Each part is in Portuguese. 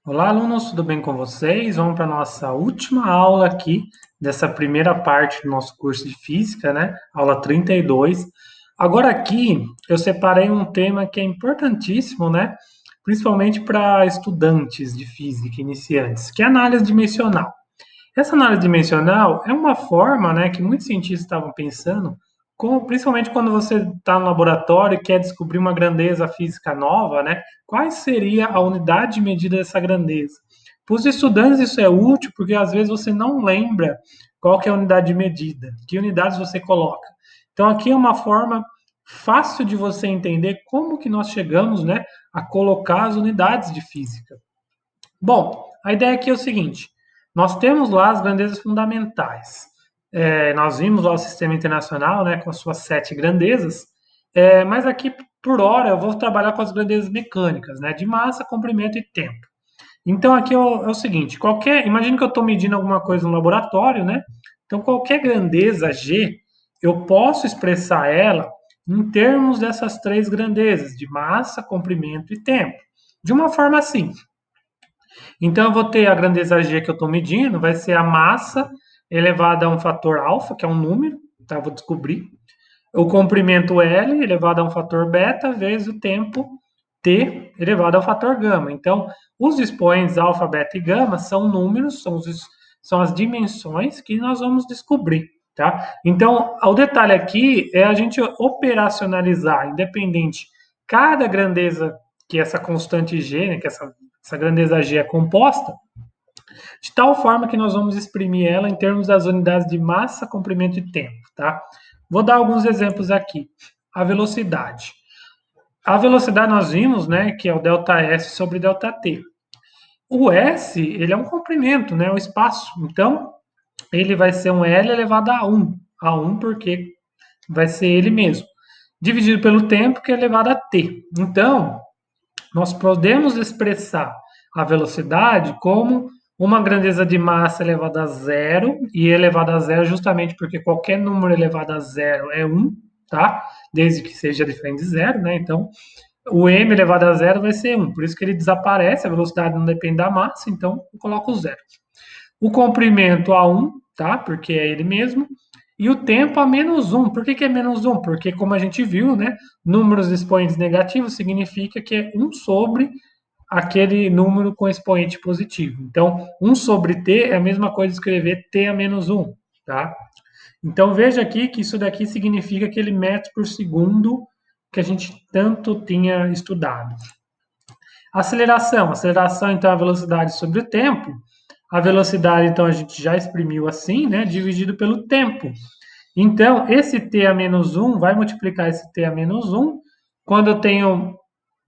Olá, alunos, tudo bem com vocês? Vamos para a nossa última aula aqui dessa primeira parte do nosso curso de Física, né? Aula 32. Agora aqui eu separei um tema que é importantíssimo, né? Principalmente para estudantes de Física iniciantes, que é a análise dimensional. Essa análise dimensional é uma forma, né, que muitos cientistas estavam pensando, como, principalmente quando você está no laboratório e quer descobrir uma grandeza física nova, né, qual seria a unidade de medida dessa grandeza? Para os estudantes isso é útil porque às vezes você não lembra qual que é a unidade de medida, que unidades você coloca. Então aqui é uma forma fácil de você entender como que nós chegamos, né, a colocar as unidades de física. Bom, a ideia aqui é o seguinte: nós temos lá as grandezas fundamentais. Nós vimos lá o sistema internacional, né, com as suas 7 grandezas, mas aqui, por hora, eu vou trabalhar com as grandezas mecânicas, né, de massa, comprimento e tempo. Então, aqui é o seguinte: imagine que eu estou medindo alguma coisa no laboratório, né? Então, qualquer grandeza G, eu posso expressar ela em termos dessas 3 grandezas, de massa, comprimento e tempo, de uma forma assim. Então, eu vou ter a grandeza G que eu estou medindo, vai ser a massa elevada a um fator alfa, que é um número, tá? Eu vou descobrir. O comprimento L elevado a um fator beta, vezes o tempo T elevado ao fator gama. Então, os expoentes alfa, beta e gama são números, são as dimensões que nós vamos descobrir. Tá? Então, o detalhe aqui é a gente operacionalizar, independente, cada grandeza que essa constante G, né, que essa grandeza G é composta, de tal forma que nós vamos exprimir ela em termos das unidades de massa, comprimento e tempo. Tá? Vou dar alguns exemplos aqui. A velocidade. A velocidade nós vimos, né, que é o ΔS sobre ΔT. O S, ele é um comprimento, né, o espaço. Então, ele vai ser um L elevado a 1. A 1 porque vai ser ele mesmo. Dividido pelo tempo, que é elevado a T. Então, nós podemos expressar a velocidade como uma grandeza de massa elevada a zero, e elevada a zero justamente porque qualquer número elevado a zero é 1, tá? Desde que seja diferente de zero, né? Então, o m elevado a zero vai ser 1, por isso que ele desaparece, a velocidade não depende da massa, então eu coloco o zero. O comprimento a 1, tá? Porque é ele mesmo. E o tempo a -1. Por que é -1? Porque, como a gente viu, né? Números expoentes negativos significa que é 1 sobre aquele número com expoente positivo. Então, 1 sobre t é a mesma coisa de escrever t a -1, tá? Então, veja aqui que isso daqui significa aquele metro por segundo que a gente tanto tinha estudado. Aceleração. Aceleração, então, é a velocidade sobre o tempo. A velocidade, então, a gente já exprimiu assim, né? Dividido pelo tempo. Então, esse t a -1 vai multiplicar esse t a -1. Quando eu tenho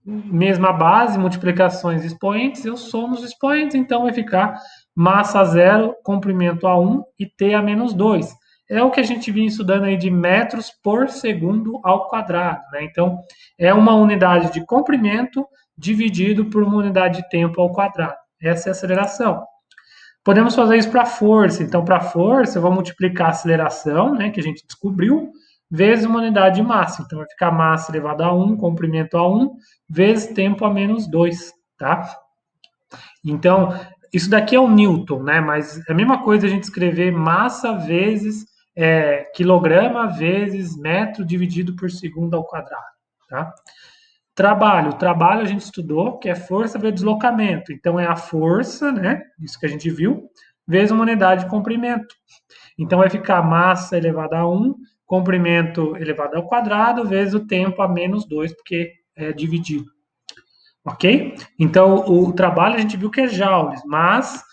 mesma base, multiplicações expoentes, eu somo os expoentes, então vai ficar massa a zero, comprimento a 1 e t a -2. É o que a gente vinha estudando aí de metros por segundo ao quadrado, né? Então, é uma unidade de comprimento dividido por uma unidade de tempo ao quadrado. Essa é a aceleração. Podemos fazer isso para a força. Então, para a força, eu vou multiplicar a aceleração, né, que a gente descobriu, vezes uma unidade de massa. Então, vai ficar massa elevado a 1, comprimento a 1, vezes tempo a -2, tá? Então, isso daqui é o Newton, né? Mas é a mesma coisa a gente escrever massa vezes quilograma vezes metro dividido por segundo ao quadrado, tá? Trabalho a gente estudou que é força vezes deslocamento. Então é a força, né? Isso que a gente viu, vezes uma unidade de comprimento. Então vai ficar massa elevada a 1, comprimento elevado ao quadrado, vezes o tempo a -2, porque é dividido. Ok? Então o trabalho a gente viu que é joules, mas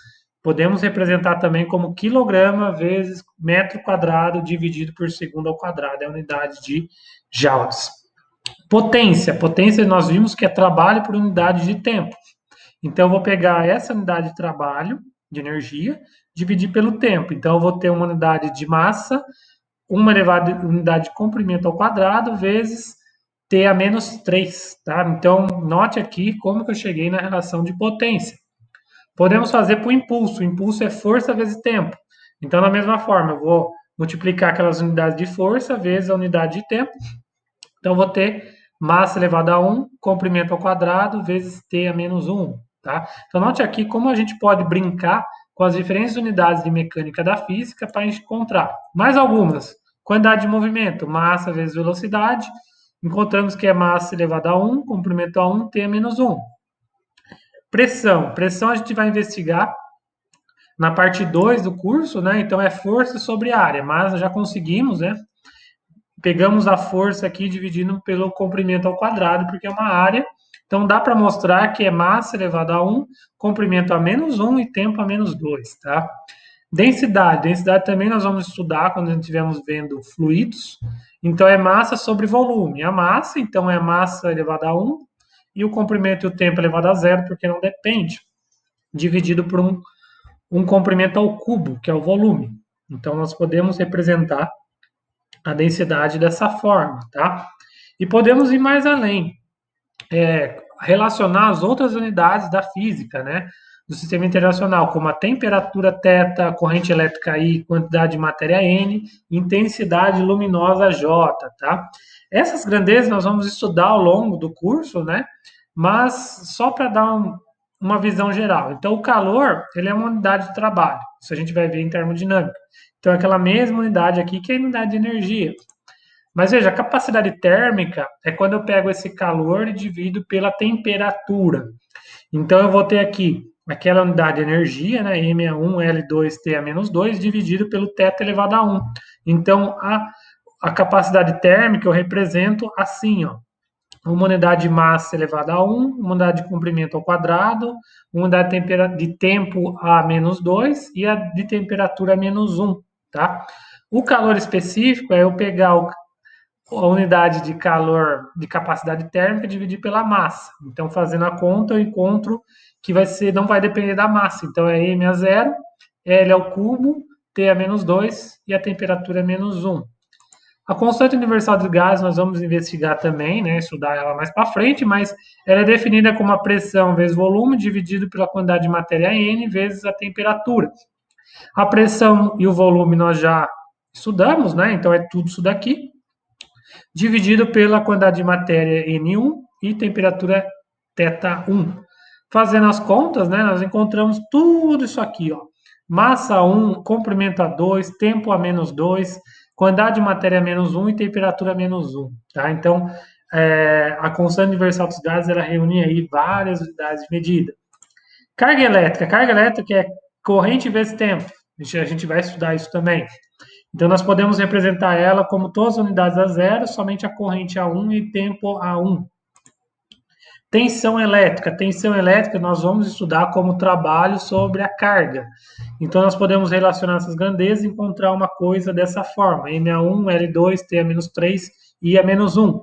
podemos representar também como quilograma vezes metro quadrado dividido por segundo ao quadrado. É a unidade de joules. Potência. Potência nós vimos que é trabalho por unidade de tempo. Então, eu vou pegar essa unidade de trabalho, de energia, dividir pelo tempo. Então, eu vou ter uma unidade de massa, uma elevada unidade de comprimento ao quadrado, vezes T a -3, tá? Então, note aqui como que eu cheguei na relação de potência. Podemos fazer por impulso. O impulso é força vezes tempo. Então, da mesma forma, eu vou multiplicar aquelas unidades de força vezes a unidade de tempo. Então, eu vou ter massa elevada a 1, comprimento ao quadrado, vezes t a -1. tá? Então, note aqui como a gente pode brincar com as diferentes unidades de mecânica da física para a gente encontrar. Mais algumas. Quantidade de movimento, massa vezes velocidade. Encontramos que é massa elevada a 1, comprimento a 1, T a menos 1. Pressão. Pressão a gente vai investigar na parte 2 do curso, né? Então é força sobre área, mas já conseguimos, né? Pegamos a força aqui dividindo pelo comprimento ao quadrado, porque é uma área. Então dá para mostrar que é massa elevada a 1, comprimento a menos 1 e tempo a menos 2, tá? Densidade. Densidade também nós vamos estudar quando estivermos vendo fluidos. Então é massa sobre volume. A massa, então, é massa elevada a 1 e o comprimento e o tempo elevado a zero, porque não depende, dividido por um comprimento ao cubo, que é o volume. Então nós podemos representar a densidade dessa forma, tá? E podemos ir mais além, relacionar as outras unidades da física, né? Do sistema internacional, como a temperatura θ, corrente elétrica I, quantidade de matéria N, intensidade luminosa J, tá? Essas grandezas nós vamos estudar ao longo do curso, né? Mas só para dar uma visão geral. Então, o calor, ele é uma unidade de trabalho. Isso a gente vai ver em termodinâmica. Então, é aquela mesma unidade aqui que é a unidade de energia. Mas veja, a capacidade térmica é quando eu pego esse calor e divido pela temperatura. Então, eu vou ter aqui aquela unidade de energia, né, M a 1, L2, T a menos 2, dividido pelo θ elevado a 1. Então, a capacidade térmica eu represento assim, ó. Uma unidade de massa elevada a 1, uma unidade de comprimento ao quadrado, uma unidade de tempo a menos 2 e a de temperatura a menos 1, tá? O calor específico é eu pegar a unidade de calor de capacidade térmica e dividir pela massa. Então, fazendo a conta, eu encontro que não vai depender da massa. Então, é M a 0, L ao cubo, T a menos 2 e a temperatura é menos 1. A constante universal de gás nós vamos investigar também, né, estudar ela mais para frente, mas ela é definida como a pressão vezes volume dividido pela quantidade de matéria N vezes a temperatura. A pressão e o volume nós já estudamos, né, então é tudo isso daqui, dividido pela quantidade de matéria N1 e temperatura θ1. Fazendo as contas, né, nós encontramos tudo isso aqui, ó. Massa 1, comprimento a 2, tempo a menos 2, quantidade de matéria a menos 1 e temperatura a menos 1. Tá? Então, a constante universal dos gases ela reúne aí várias unidades de medida. Carga elétrica é corrente vezes tempo. A gente vai estudar isso também. Então, nós podemos representar ela como todas as unidades a zero, somente a corrente a 1 e tempo a 1. Tensão elétrica nós vamos estudar como trabalho sobre a carga. Então, nós podemos relacionar essas grandezas e encontrar uma coisa dessa forma, M a 1, L2, T a menos 3 e a menos 1.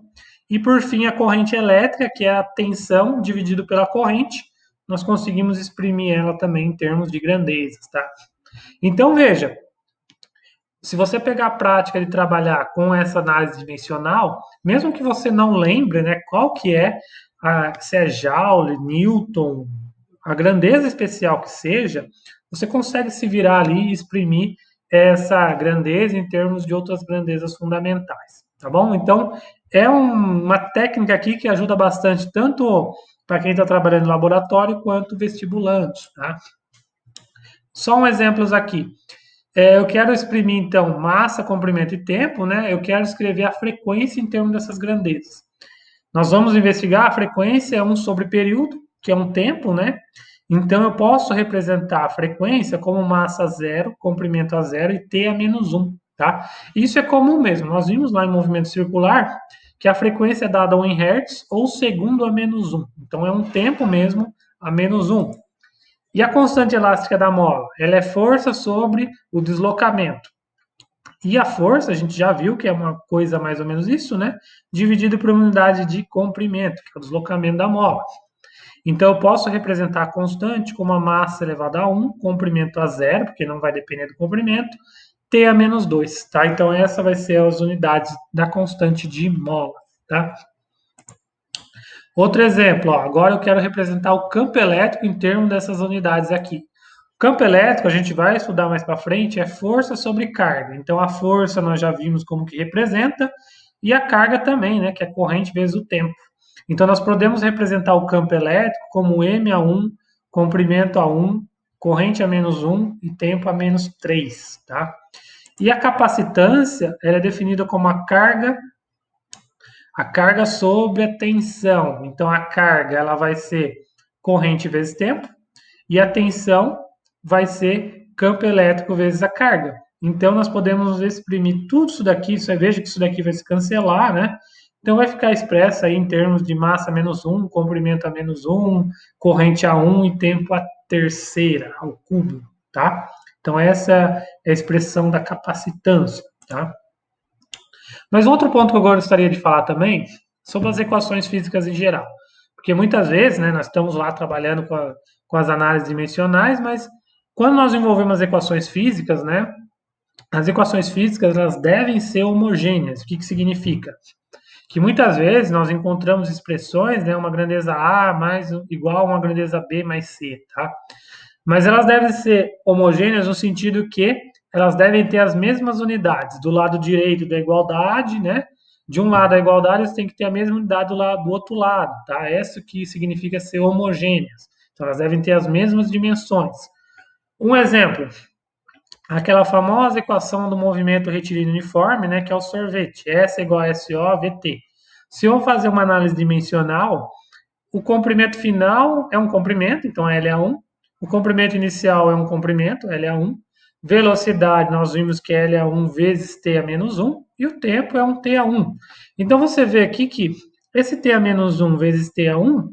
E, por fim, a corrente elétrica, que é a tensão dividido pela corrente, nós conseguimos exprimir ela também em termos de grandezas, tá? Então, veja, se você pegar a prática de trabalhar com essa análise dimensional, mesmo que você não lembre, né, qual que é, se é Joule, Newton, a grandeza especial que seja, você consegue se virar ali e exprimir essa grandeza em termos de outras grandezas fundamentais, tá bom? Então, é uma técnica aqui que ajuda bastante, tanto para quem está trabalhando no laboratório, quanto vestibulantes, tá? Só um exemplos aqui. Eu quero exprimir, então, massa, comprimento e tempo, né? Eu quero escrever a frequência em termos dessas grandezas. Nós vamos investigar a frequência, é 1 sobre período, que é um tempo, né? Então, eu posso representar a frequência como massa a zero, comprimento a zero e T a menos 1, tá? Isso é comum mesmo. Nós vimos lá em movimento circular que a frequência é dada a 1 Hz ou segundo a menos 1. Então, é um tempo mesmo a menos 1. E a constante elástica da mola? Ela é força sobre o deslocamento. E a força, a gente já viu que é uma coisa mais ou menos isso, né? Dividido por uma unidade de comprimento, que é o deslocamento da mola. Então, eu posso representar a constante como a massa elevada a 1, comprimento a zero, porque não vai depender do comprimento, T a menos 2, tá? Então, essa vai ser as unidades da constante de mola, tá? Outro exemplo, ó, agora eu quero representar o campo elétrico em termos dessas unidades aqui. Campo elétrico, a gente vai estudar mais para frente, é força sobre carga. Então, a força nós já vimos como que representa, e a carga também, né, que é corrente vezes o tempo. Então, nós podemos representar o campo elétrico como M a 1 comprimento a 1, corrente a -1 e tempo a -3, tá? E a capacitância ela é definida como a carga sobre a tensão. Então, a carga ela vai ser corrente vezes tempo e a tensão vai ser campo elétrico vezes a carga. Então, nós podemos exprimir tudo isso daqui, você veja que isso daqui vai se cancelar, né? Então, vai ficar expresso aí em termos de massa -1, comprimento a -1, corrente a 1 e tempo a terceira, ao cubo, tá? Então, essa é a expressão da capacitância, tá? Mas outro ponto que eu gostaria de falar também sobre as equações físicas em geral. Porque muitas vezes, né, nós estamos lá trabalhando com as análises dimensionais, mas quando nós envolvemos as equações físicas, né, as equações físicas elas devem ser homogêneas. O que significa? Que muitas vezes nós encontramos expressões, né, uma grandeza A mais igual a uma grandeza B mais C, tá? Mas elas devem ser homogêneas no sentido que elas devem ter as mesmas unidades. Do lado direito da igualdade, né? De um lado a igualdade, eles têm que ter a mesma unidade do outro lado, tá? Isso que significa ser homogêneas. Então, elas devem ter as mesmas dimensões. Um exemplo, aquela famosa equação do movimento retilíneo uniforme, né, que é o sorvete, S igual a SO, VT. Se eu fazer uma análise dimensional, o comprimento final é um comprimento, então L é 1. O comprimento inicial é um comprimento, L é 1. Velocidade, nós vimos que L é 1 vezes T a menos 1. E o tempo é um T a 1. Então, você vê aqui que esse T a menos 1 vezes T a 1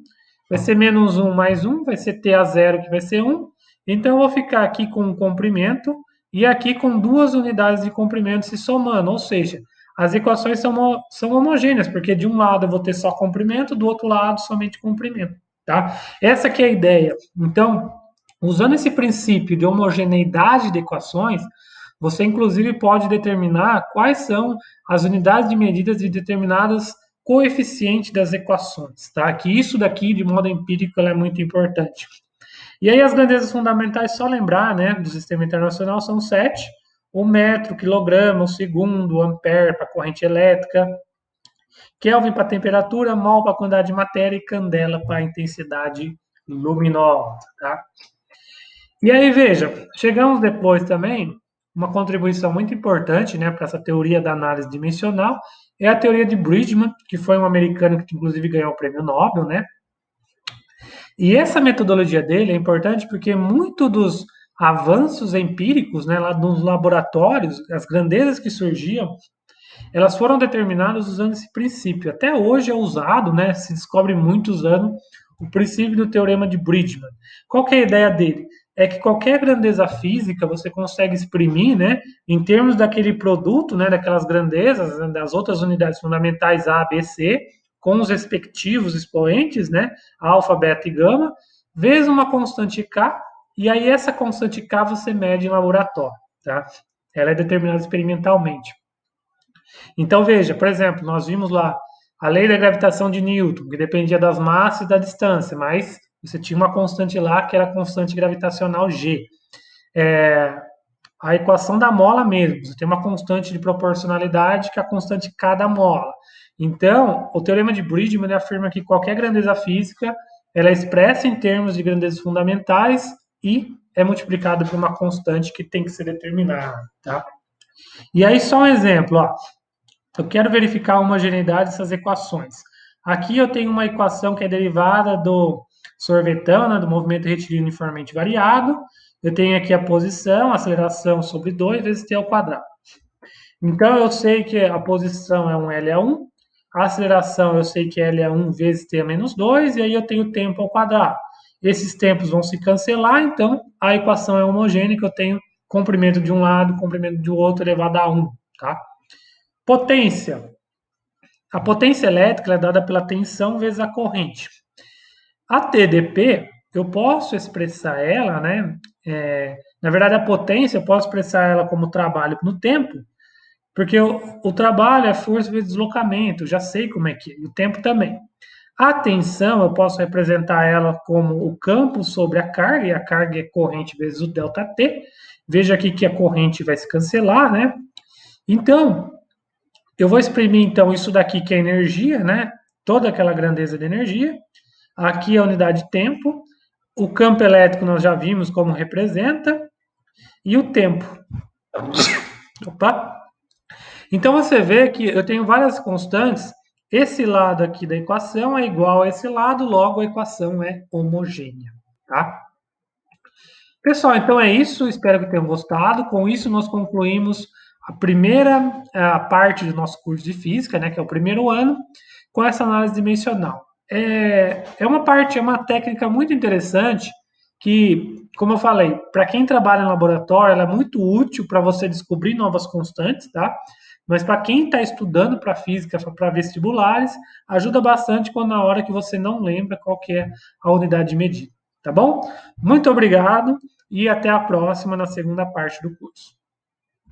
vai ser menos 1 mais 1, vai ser T a 0, que vai ser 1. Então, eu vou ficar aqui com um comprimento e aqui com duas unidades de comprimento se somando, ou seja, as equações são homogêneas, porque de um lado eu vou ter só comprimento, do outro lado somente comprimento, tá? Essa que é a ideia. Então, usando esse princípio de homogeneidade de equações, você inclusive pode determinar quais são as unidades de medidas de determinadas coeficientes das equações, tá? Que isso daqui, de modo empírico, é muito importante. E aí as grandezas fundamentais, só lembrar, né, do sistema internacional são 7: o metro, o quilograma, o segundo, o ampere para a corrente elétrica, Kelvin para a temperatura, mol para a quantidade de matéria e candela para a intensidade luminosa, tá? E aí, veja, chegamos depois também, uma contribuição muito importante, né, para essa teoria da análise dimensional, é a teoria de Bridgman, que foi um americano que inclusive ganhou o prêmio Nobel, né? E essa metodologia dele é importante porque muito dos avanços empíricos, né, lá nos laboratórios, as grandezas que surgiam, elas foram determinadas usando esse princípio. Até hoje é usado, né, se descobre muito usando o princípio do teorema de Bridgman. Qual que é a ideia dele? É que qualquer grandeza física você consegue exprimir, né, em termos daquele produto, né, daquelas grandezas, né, das outras unidades fundamentais A, B, C, com os respectivos expoentes, né, alfa, beta e gama, vezes uma constante K, e aí essa constante K você mede em laboratório, tá? Ela é determinada experimentalmente. Então, veja, por exemplo, nós vimos lá a lei da gravitação de Newton, que dependia das massas e da distância, mas você tinha uma constante lá que era a constante gravitacional G. A equação da mola mesmo, você tem uma constante de proporcionalidade que é a constante K da mola. Então, o teorema de Bridgman afirma que qualquer grandeza física ela é expressa em termos de grandezas fundamentais e é multiplicada por uma constante que tem que ser determinada, tá? E aí, só um exemplo, ó. Eu quero verificar a homogeneidade dessas equações. Aqui eu tenho uma equação que é derivada do sorvetão, né, do movimento retilíneo uniformemente variado. Eu tenho aqui a posição, a aceleração sobre 2 vezes t ao quadrado. Então, eu sei que a posição é um L a 1, a aceleração eu sei que é L a 1 vezes t a menos 2, e aí eu tenho tempo ao quadrado. Esses tempos vão se cancelar, então a equação é homogênea, que eu tenho comprimento de um lado, comprimento do outro elevado a 1, tá? Potência. A potência elétrica é dada pela tensão vezes a corrente. A TDP, eu posso expressar ela, né? Na verdade, a potência, eu posso expressar ela como trabalho no tempo, porque o trabalho é força vezes deslocamento, eu já sei como é que é, e o tempo também. A tensão, eu posso representar ela como o campo sobre a carga, e a carga é corrente vezes o ΔT. Veja aqui que a corrente vai se cancelar, né? Então, eu vou exprimir, então, isso daqui que é energia, né? Toda aquela grandeza de energia. Aqui é a unidade de tempo. O campo elétrico nós já vimos como representa. E o tempo. Opa! Então você vê que eu tenho várias constantes. Esse lado aqui da equação é igual a esse lado, logo a equação é homogênea, tá? Pessoal, então é isso. Espero que tenham gostado. Com isso, nós concluímos a primeira parte do nosso curso de física, né, que é o primeiro ano, com essa análise dimensional. É uma técnica muito interessante que, como eu falei, para quem trabalha em laboratório, ela é muito útil para você descobrir novas constantes, tá? Mas para quem está estudando para física, para vestibulares, ajuda bastante quando na hora que você não lembra qual que é a unidade de medida, tá bom? Muito obrigado e até a próxima na segunda parte do curso.